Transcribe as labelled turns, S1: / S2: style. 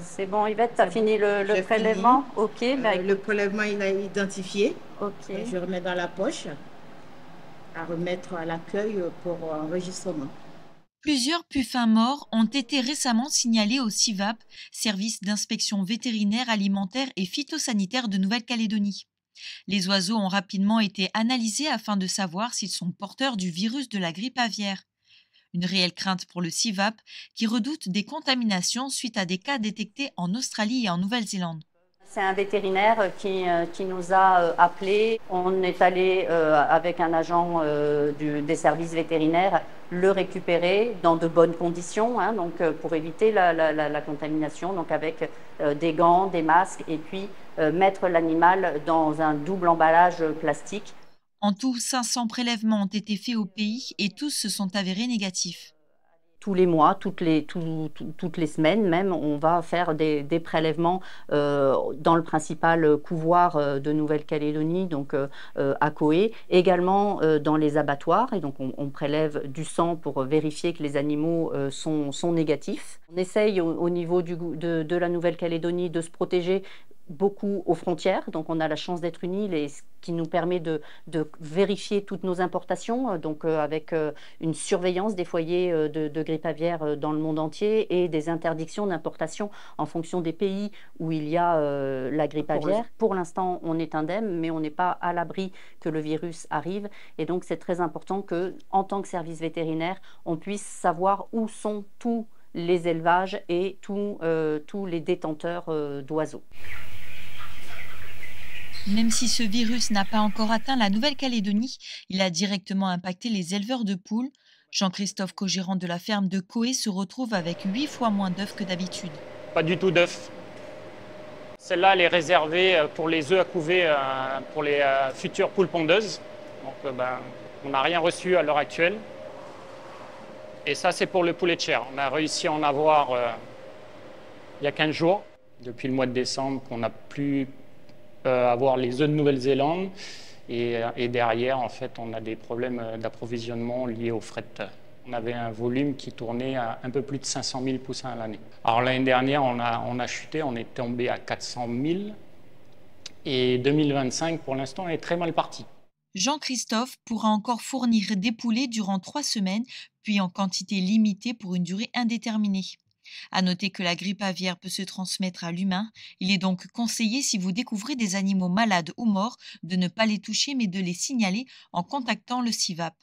S1: C'est bon, Yvette, tu as
S2: C'est bon.
S1: fini le
S2: J'ai fini.
S1: prélèvement? Ok, bah
S2: Le
S1: écoute,
S2: prélèvement, il a identifié. Donc,
S1: ok.
S2: je remets dans la poche à remettre à l'accueil pour enregistrement.
S3: Plusieurs puffins morts ont été récemment signalés au CIVAP, Service d'inspection vétérinaire, alimentaire et phytosanitaire de Nouvelle-Calédonie. Les oiseaux ont rapidement été analysés afin de savoir s'ils sont porteurs du virus de la grippe aviaire. Une réelle crainte pour le CIVAP qui redoute des contaminations suite à des cas détectés en Australie et en Nouvelle-Zélande.
S1: C'est un vétérinaire qui nous a appelés. On est allé avec un agent des services vétérinaires le récupérer dans de bonnes conditions, hein, donc pour éviter la contamination, donc avec des gants, des masques, et puis mettre l'animal dans un double emballage plastique.
S3: En tout, 500 prélèvements ont été faits au pays et tous se sont avérés négatifs.
S1: Tous les mois, toutes les semaines même, on va faire des prélèvements dans le principal couvoir de Nouvelle-Calédonie, donc à Koé, également dans les abattoirs. Et donc on prélève du sang pour vérifier que les animaux sont négatifs. On essaye au niveau de la Nouvelle-Calédonie de se protéger beaucoup aux frontières, donc on a la chance d'être une île et ce qui nous permet de vérifier toutes nos importations, donc avec une surveillance des foyers de grippe aviaire dans le monde entier et des interdictions d'importation en fonction des pays où il y a la grippe aviaire. Pour l'instant, on est indemne, mais on n'est pas à l'abri que le virus arrive et donc c'est très important que, en tant que service vétérinaire, on puisse savoir où sont tous les élevages et tous les détenteurs d'oiseaux.
S3: Même si ce virus n'a pas encore atteint la Nouvelle-Calédonie, il a directement impacté les éleveurs de poules. Jean-Christophe, co-gérant de la ferme de Koé, se retrouve avec 8 fois moins d'œufs que d'habitude.
S4: Pas du tout d'œufs. Celle-là, elle est réservée pour les œufs à couver pour les futures poules pondeuses. Donc, on n'a rien reçu à l'heure actuelle. Et ça, c'est pour le poulet de chair. On a réussi à en avoir il y a 15 jours, depuis le mois de décembre, qu'on n'a plus avoir les œufs de Nouvelle-Zélande. Et derrière, en fait, on a des problèmes d'approvisionnement liés au fret. On avait un volume qui tournait à un peu plus de 500 000 poussins à l'année. Alors l'année dernière, on a chuté, on est tombé à 400 000. Et 2025, pour l'instant, est très mal parti.
S3: Jean-Christophe pourra encore fournir des poulets durant 3 semaines, puis en quantité limitée pour une durée indéterminée. À noter que la grippe aviaire peut se transmettre à l'humain. Il est donc conseillé, si vous découvrez des animaux malades ou morts, de ne pas les toucher mais de les signaler en contactant le CIVAP.